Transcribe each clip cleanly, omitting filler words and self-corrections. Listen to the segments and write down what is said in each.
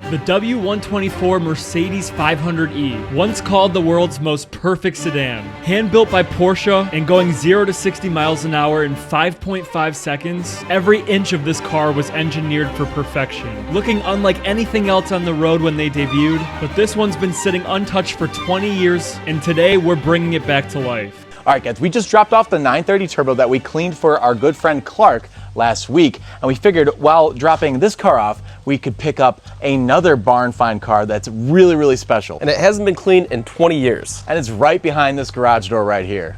The W124 Mercedes 500e, once called the world's most perfect sedan. Hand-built by Porsche and going 0 to 60 miles an hour in 5.5 seconds, every inch of this car was engineered for perfection. Looking unlike anything else on the road when they debuted, but this one's been sitting untouched for 20 years, and today we're bringing it back to life. All right, guys, we just dropped off the 930 Turbo that we cleaned for our good friend Clark last week, and we figured while dropping this car off, we could pick up another barn find car that's really, really special. And it hasn't been cleaned in 20 years. And it's right behind this garage door right here.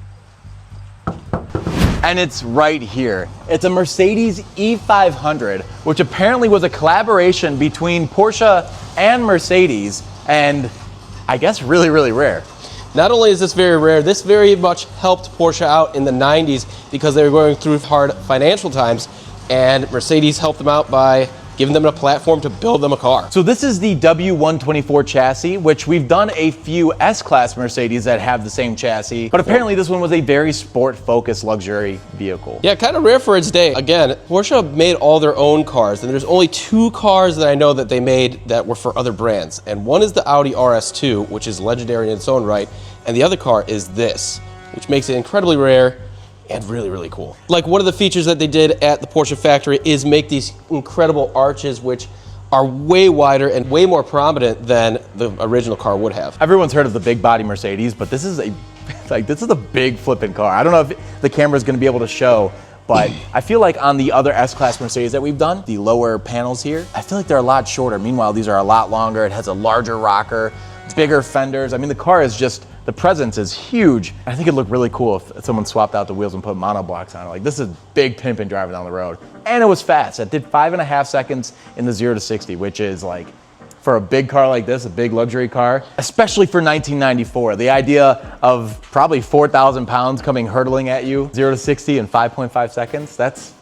And it's right here. It's a Mercedes E500, which apparently was a collaboration between Porsche and Mercedes, and I guess really, really rare. Not only is this very rare, this very much helped Porsche out in the 90s because they were going through hard financial times, and Mercedes helped them out by giving them a platform to build them a car. So this is the W124 chassis, which we've done a few S-Class Mercedes that have the same chassis, but apparently this one was a very sport-focused luxury vehicle. Yeah, kind of rare for its day. Again, Porsche made all their own cars, and there's only 2 cars that I know that they made that were for other brands. And one is the Audi RS2, which is legendary in its own right, and the other car is this, which makes it incredibly rare and really, really cool. Like, one of the features that they did at the Porsche factory is make these incredible arches, which are way wider and way more prominent than the original car would have. Everyone's heard of the big body Mercedes, but this is a this is a big flipping car. I don't know if the camera's gonna be able to show, but I feel like on the other S-Class Mercedes that we've done, the lower panels here, I feel like they're a lot shorter. Meanwhile, these are a lot longer. It has a larger rocker, bigger fenders. I mean, the car is just, the presence is huge. I think it'd look really cool if someone swapped out the wheels and put monoblocks on it. Like, this is big pimpin' driving down the road. And it was fast. It did 5.5 seconds in the 0 to 60, which is like, for a big car like this, a big luxury car, especially for 1994, the idea of probably 4,000 pounds coming hurtling at you, 0 to 60 in 5.5 seconds, that's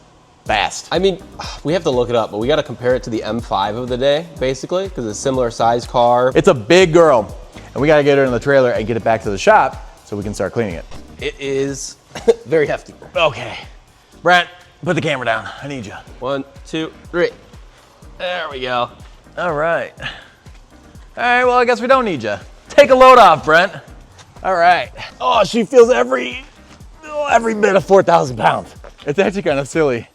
fast. I mean, we have to look it up, but we got to compare it to the M5 of the day, basically, because it's a similar size car. It's a big girl, and we got to get her in the trailer and get it back to the shop so we can start cleaning it. It is very hefty. Okay. Brent, put the camera down. I need you. 1, 2, 3. There we go. All right. All right, well, I guess we don't need you. Take a load off, Brent. All right. Oh, she feels every bit of 4,000 pounds. It's actually kind of silly.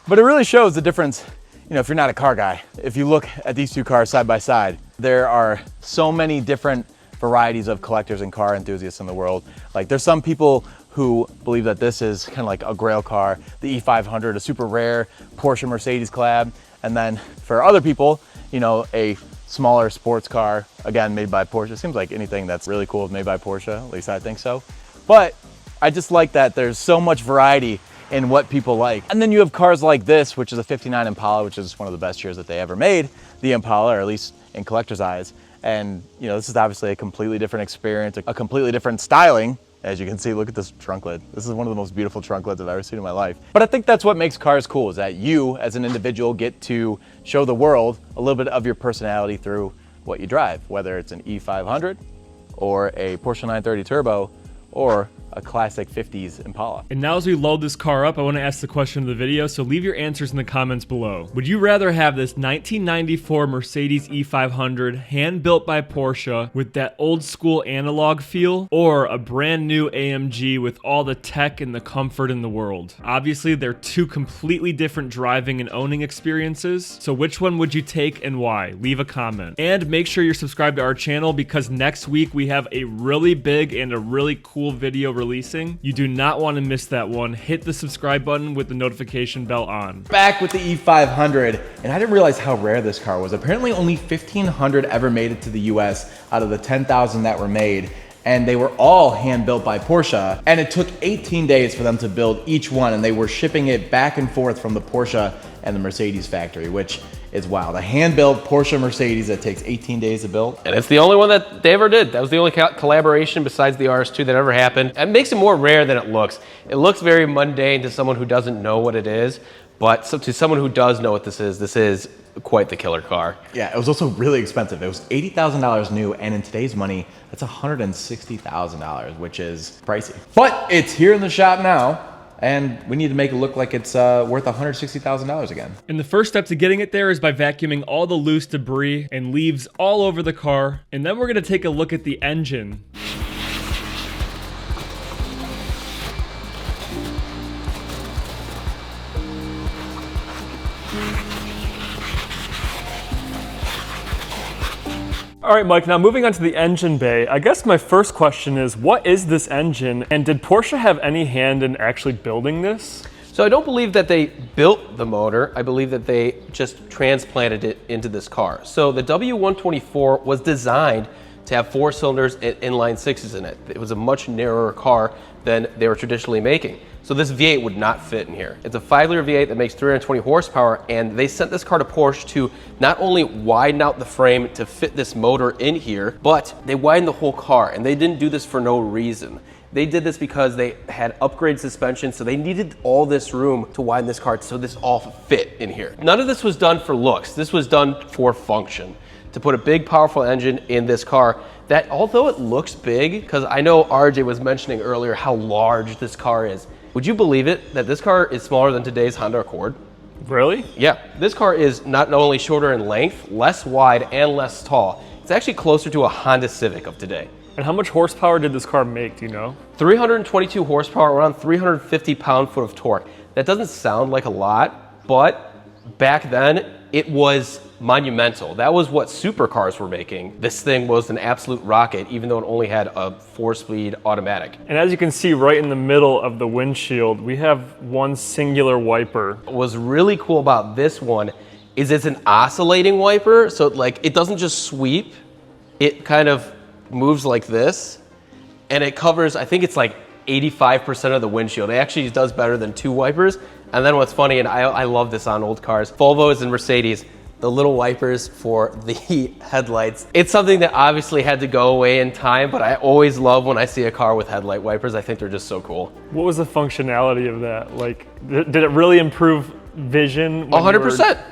But it really shows the difference, you know, if you're not a car guy. If you look at these 2 cars side by side, there are so many different varieties of collectors and car enthusiasts in the world. Like, there's some people who believe that this is kind of like a grail car, the E500, a super rare Porsche Mercedes collab. And then for other people, you know, a smaller sports car, again, made by Porsche. It seems like anything that's really cool is made by Porsche, at least I think so. But I just like that there's so much variety in what people like. And then you have cars like this, which is a 59 Impala, which is one of the best years that they ever made, the Impala, or at least in collector's eyes. And, you know, this is obviously a completely different experience, a completely different styling. As you can see, look at this trunk lid. This is one of the most beautiful trunk lids I've ever seen in my life. But I think that's what makes cars cool, is that you, as an individual, get to show the world a little bit of your personality through what you drive, whether it's an E500 or a Porsche 930 Turbo or a classic 50s Impala. And now as we load this car up, I want to ask the question of the video, so leave your answers in the comments below. Would you rather have this 1994 Mercedes E500 hand-built by Porsche with that old school analog feel, or a brand new AMG with all the tech and the comfort in the world? Obviously, they're 2 completely different driving and owning experiences, so which one would you take and why? Leave a comment. And make sure you're subscribed to our channel, because next week we have a really big and a really cool video releasing. You do not want to miss that one. Hit the subscribe button with the notification bell on. Back with the E500, and I didn't realize how rare this car was. Apparently only 1,500 ever made it to the US out of the 10,000 that were made, and they were all hand built by Porsche, and it took 18 days for them to build each one, and they were shipping it back and forth from the Porsche and the Mercedes factory, which is wild. A hand-built Porsche Mercedes that takes 18 days to build. And it's the only one that they ever did. That was the only collaboration besides the RS2 that ever happened. It makes it more rare than it looks. It looks very mundane to someone who doesn't know what it is, but to someone who does know what this is quite the killer car. Yeah, it was also really expensive. It was $80,000 new, and in today's money, that's $160,000, which is pricey. But it's here in the shop now, and we need to make it look like it's worth $160,000 again. And the first step to getting it there is by vacuuming all the loose debris and leaves all over the car. And then we're gonna take a look at the engine. All right, Mike, now moving on to the engine bay, I guess my first question is, what is this engine, and did Porsche have any hand in actually building this? So I don't believe that they built the motor. I believe that they just transplanted it into this car. So the W124 was designed to have 4 cylinders and inline 6s in it. It was a much narrower car than they were traditionally making. So this V8 would not fit in here. It's a 5-liter V8 that makes 320 horsepower, and they sent this car to Porsche to not only widen out the frame to fit this motor in here, but they widened the whole car, and they didn't do this for no reason. They did this because they had upgrade suspension, so they needed all this room to widen this car so this all fit in here. None of this was done for looks. This was done for function, to put a big, powerful engine in this car that, although it looks big, because I know RJ was mentioning earlier how large this car is, would you believe it that this car is smaller than today's Honda Accord? Really? Yeah, this car is not only shorter in length, less wide, and less tall. It's actually closer to a Honda Civic of today. And how much horsepower did this car make, do you know? 322 horsepower, around 350 pound-foot of torque. That doesn't sound like a lot, but back then, it was monumental. That was what supercars were making. This thing was an absolute rocket, even though it only had a 4-speed automatic. And as you can see right in the middle of the windshield, we have one singular wiper. What's really cool about this one is it's an oscillating wiper, so like it doesn't just sweep, it kind of moves like this, and it covers, I think it's like 85% of the windshield. It actually does better than 2 wipers. And then what's funny, and I love this on old cars, Volvos and Mercedes, the little wipers for the headlights. It's something that obviously had to go away in time, but I always love when I see a car with headlight wipers. I think they're just so cool. What was the functionality of that? Like, did it really improve vision? 100%.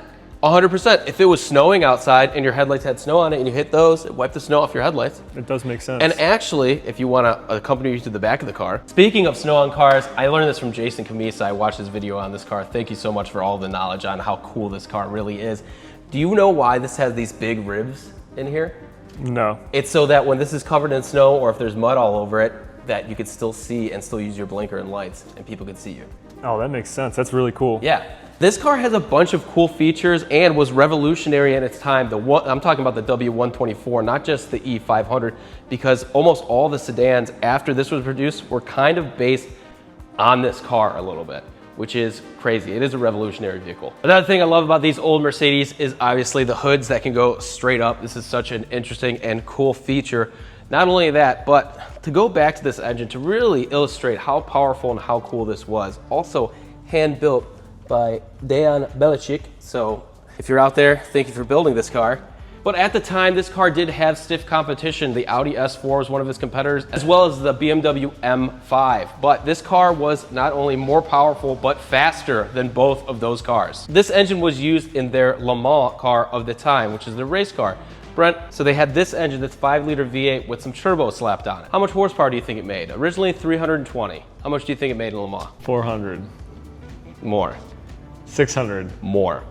100%. If it was snowing outside and your headlights had snow on it and you hit those, it wiped the snow off your headlights. It does make sense. And actually, if you want to accompany you to the back of the car, speaking of snow on cars, I learned this from Jason Camisa. I watched his video on this car. Thank you so much for all the knowledge on how cool this car really is. Do you know why this has these big ribs in here? No. It's so that when this is covered in snow or if there's mud all over it, that you could still see and still use your blinker and lights and people could see you. Oh, that makes sense. That's really cool. Yeah. This car has a bunch of cool features and was revolutionary in its time. I'm talking about the W124, not just the E500, because almost all the sedans after this was produced were kind of based on this car a little bit, which is crazy. It is a revolutionary vehicle. Another thing I love about these old Mercedes is obviously the hoods that can go straight up. This is such an interesting and cool feature. Not only that, but to go back to this engine to really illustrate how powerful and how cool this was. Also hand built by Dejan Beličić. So if you're out there, thank you for building this car. But at the time, this car did have stiff competition. The Audi S4 was one of its competitors, as well as the BMW M5. But this car was not only more powerful, but faster than both of those cars. This engine was used in their Le Mans car of the time, which is the race car. Brent, so they had this engine that's 5-liter V8 with some turbo slapped on it. How much horsepower do you think it made? Originally 320. How much do you think it made in Le Mans? 400. More. 600. More.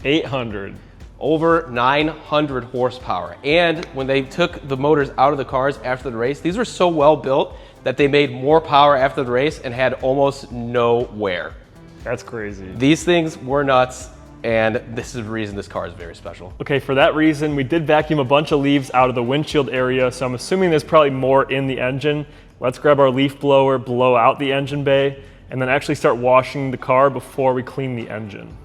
800. Over 900 horsepower. And when they took the motors out of the cars after the race, these were so well built that they made more power after the race and had almost no wear. That's crazy. These things were nuts, and this is the reason this car is very special. Okay, for that reason, we did vacuum a bunch of leaves out of the windshield area, so I'm assuming there's probably more in the engine. Let's grab our leaf blower, blow out the engine bay, and then actually start washing the car before we clean the engine.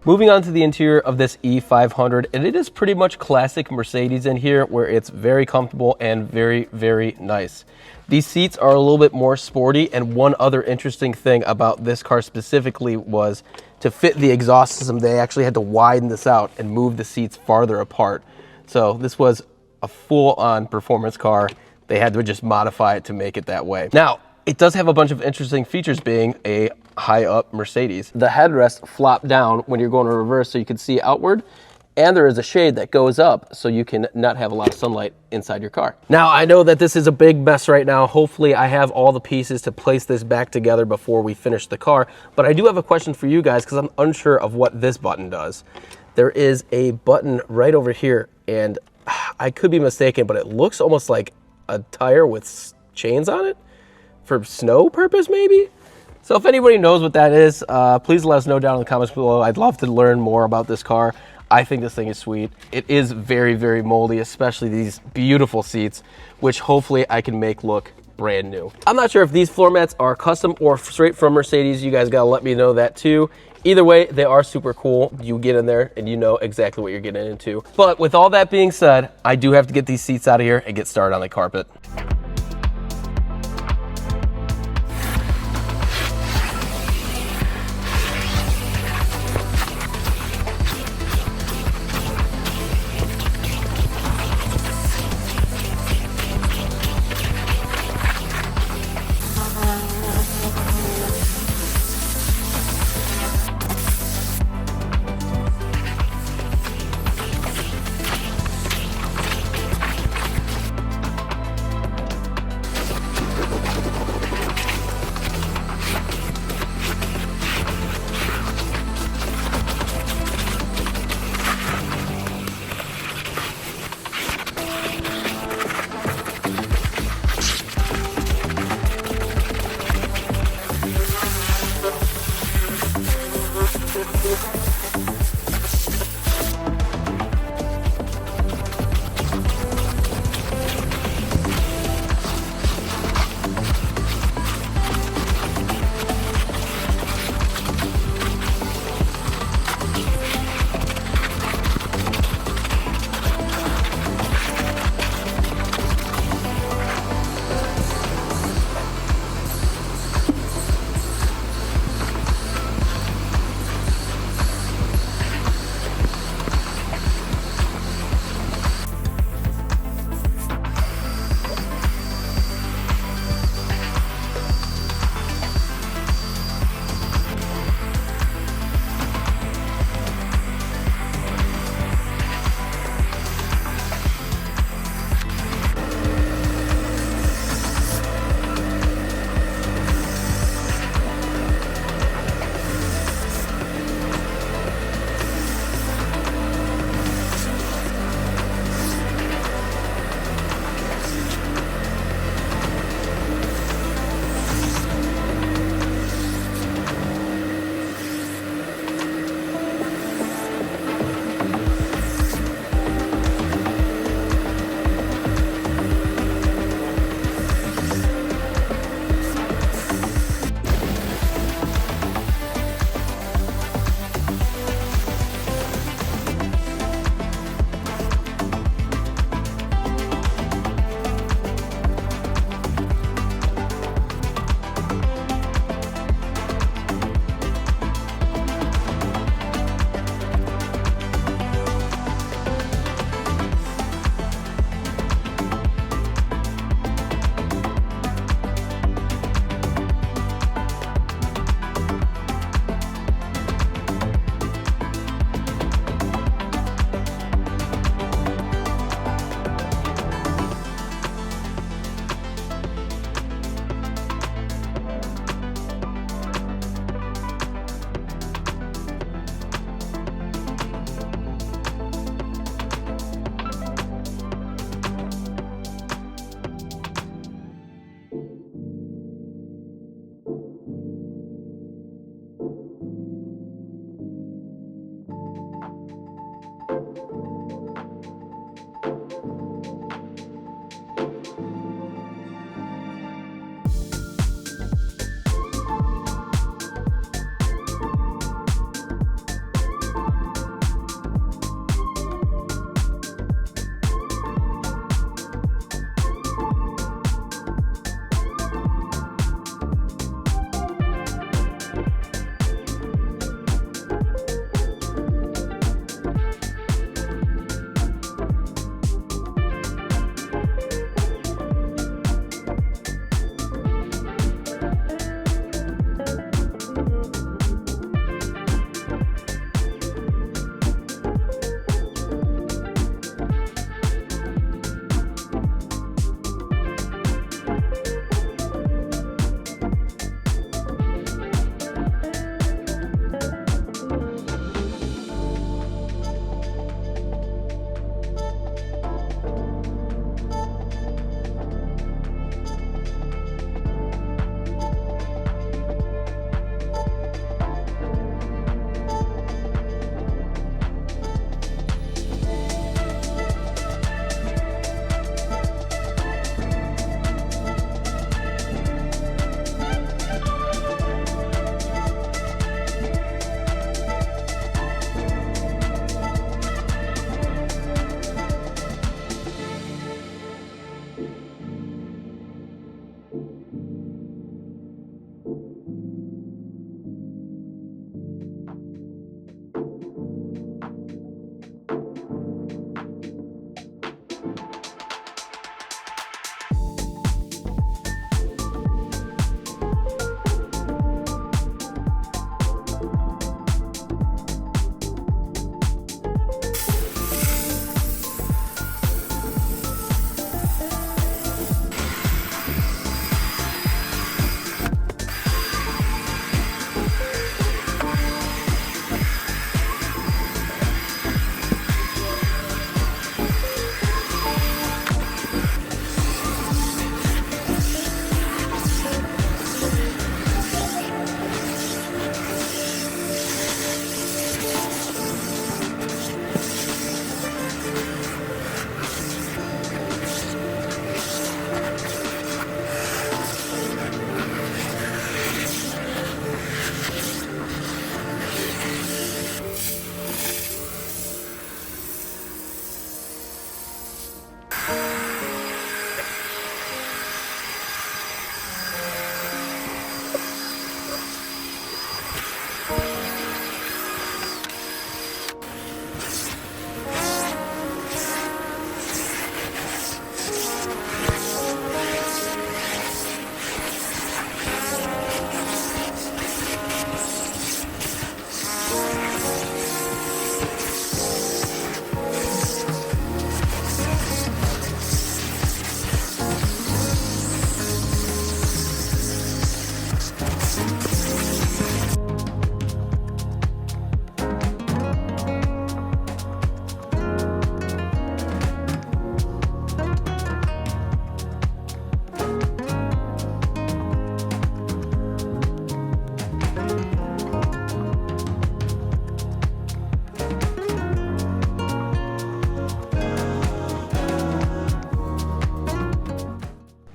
Moving on to the interior of this E500, and it is pretty much classic Mercedes in here, where it's very comfortable and very, very nice. These seats are a little bit more sporty, and one other interesting thing about this car specifically was to fit the exhaust system, they actually had to widen this out and move the seats farther apart. So this was a full-on performance car. They had to just modify it to make it that way. Now, it does have a bunch of interesting features being a high-up Mercedes. The headrests flop down when you're going to reverse so you can see outward, and there is a shade that goes up so you can not have a lot of sunlight inside your car. Now, I know that this is a big mess right now. Hopefully, I have all the pieces to place this back together before we finish the car, but I do have a question for you guys because I'm unsure of what this button does. There is a button right over here, and I could be mistaken, but it looks almost like a tire with chains on it for snow purpose, maybe? So if anybody knows what that is, please let us know down in the comments below. I'd love to learn more about this car. I think this thing is sweet. It is very, very moldy, especially these beautiful seats, which hopefully I can make look brand new. I'm not sure if these floor mats are custom or straight from Mercedes. You guys gotta let me know that too. Either way, they are super cool. You get in there and you know exactly what you're getting into. But with all that being said, I do have to get these seats out of here and get started on the carpet.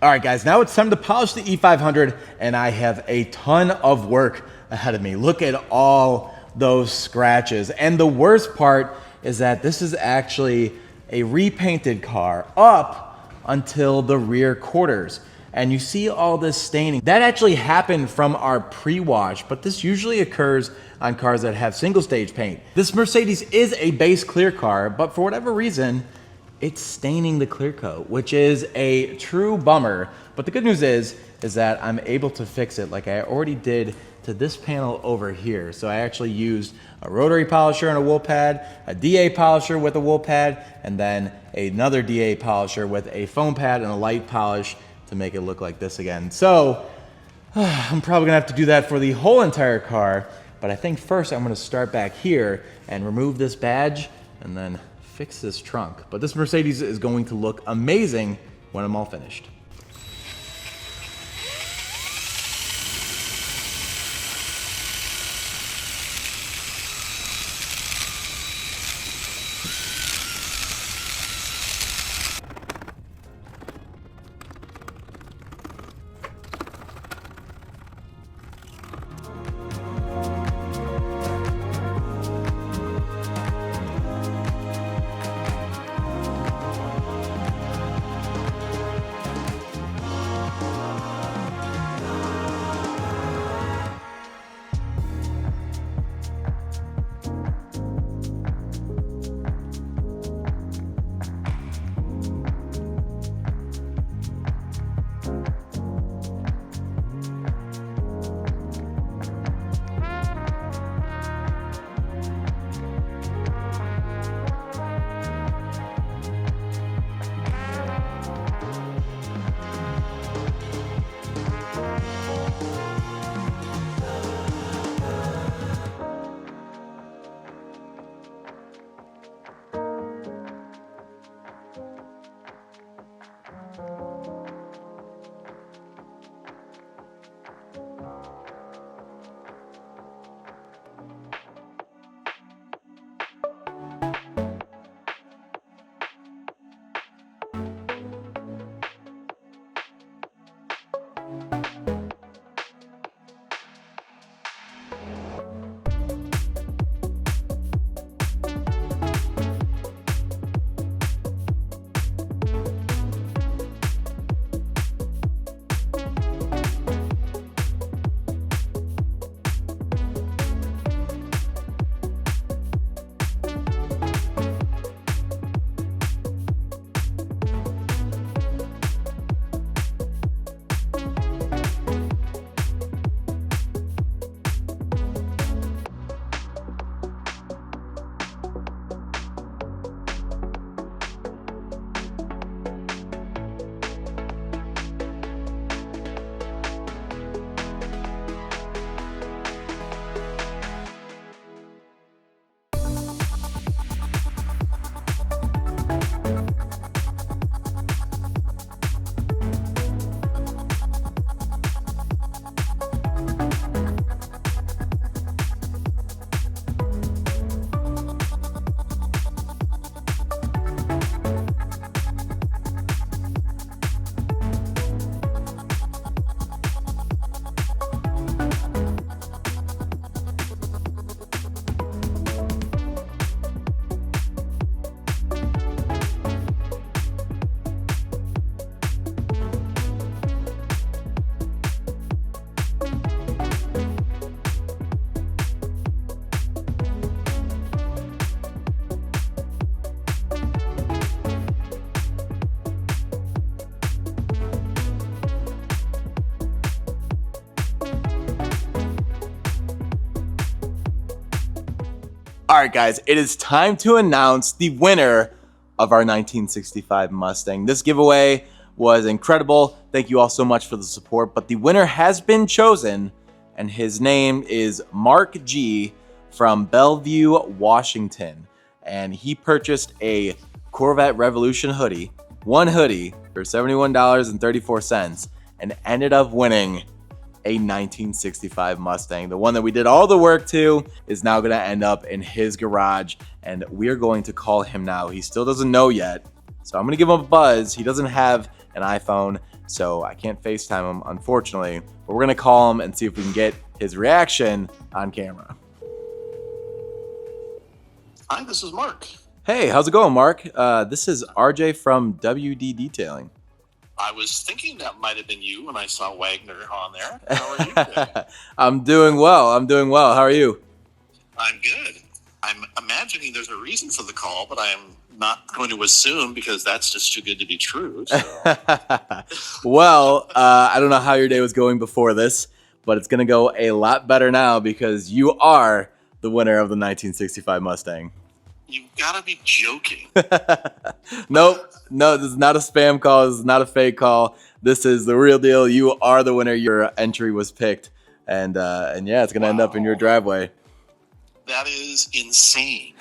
All right, guys, now it's time to polish the E500, and I have a ton of work ahead of me. Look at all those scratches. And the worst part is that this is actually a repainted car up until the rear quarters. And you see all this staining. That actually happened from our pre-wash, but this usually occurs on cars that have single stage paint. This Mercedes is a base clear car, but for whatever reason, it's staining the clear coat, which is a true bummer. But the good news is that I'm able to fix it like I already did to this panel over here. So I actually used a rotary polisher and a wool pad, a DA polisher with a wool pad, and then another DA polisher with a foam pad and a light polish to make it look like this again. So I'm probably gonna have to do that for the whole entire car, but I think first I'm gonna start back here and remove this badge and then fix this trunk. But this Mercedes is going to look amazing when I'm all finished. All right, guys, it is time to announce the winner of our 1965 Mustang. This giveaway was incredible. Thank you all so much for the support, but the winner has been chosen, and his name is Mark G from Bellevue, Washington. And he purchased a Corvette Revolution hoodie, one hoodie, for $71.34, and ended up winning a 1965 Mustang. The one that we did all the work to is now gonna end up in his garage, and we're going to call him now. He still doesn't know yet, so I'm gonna give him a buzz. He doesn't have an iPhone, so I can't FaceTime him, unfortunately. But we're gonna call him and see if we can get his reaction on camera. Hi, this is Mark. Hey, how's it going, Mark? This is RJ from WD Detailing. I was thinking that might have been you when I saw Wagner on there. How are you today? I'm doing well. How are you? I'm good. I'm imagining there's a reason for the call, but I am not going to assume because that's just too good to be true. So. Well, I don't know how your day was going before this, but it's going to go a lot better now because you are the winner of the 1965 Mustang. You've got to be joking. Nope. No, this is not a spam call. This is not a fake call. This is the real deal. You are the winner. Your entry was picked. And yeah, it's going to end up in your driveway. That is insane.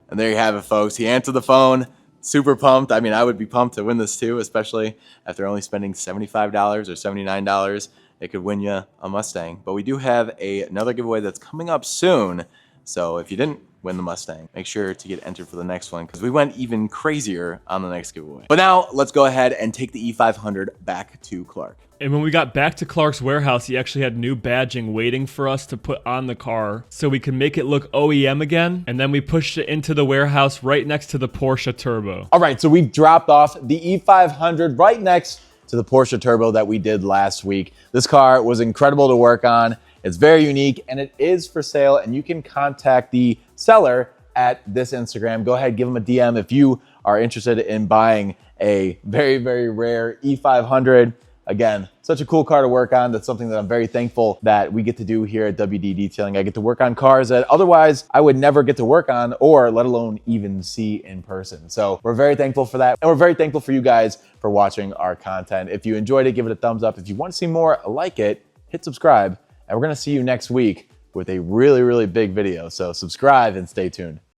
And there you have it, folks. He answered the phone. Super pumped. I mean, I would be pumped to win this too, especially after only spending $75 or $79. It could win you a Mustang. But we do have another giveaway that's coming up soon. So if you didn't win the Mustang, make sure to get entered for the next one because we went even crazier on the next giveaway. But now let's go ahead and take the E500 back to Clark. And when we got back to Clark's warehouse, he actually had new badging waiting for us to put on the car so we could make it look OEM again. And then we pushed it into the warehouse right next to the Porsche Turbo. All right, so we've dropped off the E500 right next to the Porsche Turbo that we did last week. This car was incredible to work on. It's very unique and it is for sale, and you can contact the seller at this Instagram. Go ahead, give them a DM if you are interested in buying a very, very rare E500. Again, such a cool car to work on. That's something that I'm very thankful that we get to do here at WD Detailing. I get to work on cars that otherwise I would never get to work on or let alone even see in person. So we're very thankful for that. And we're very thankful for you guys for watching our content. If you enjoyed it, give it a thumbs up. If you want to see more like it, hit subscribe. And we're going to see you next week with a really, really big video. So subscribe and stay tuned.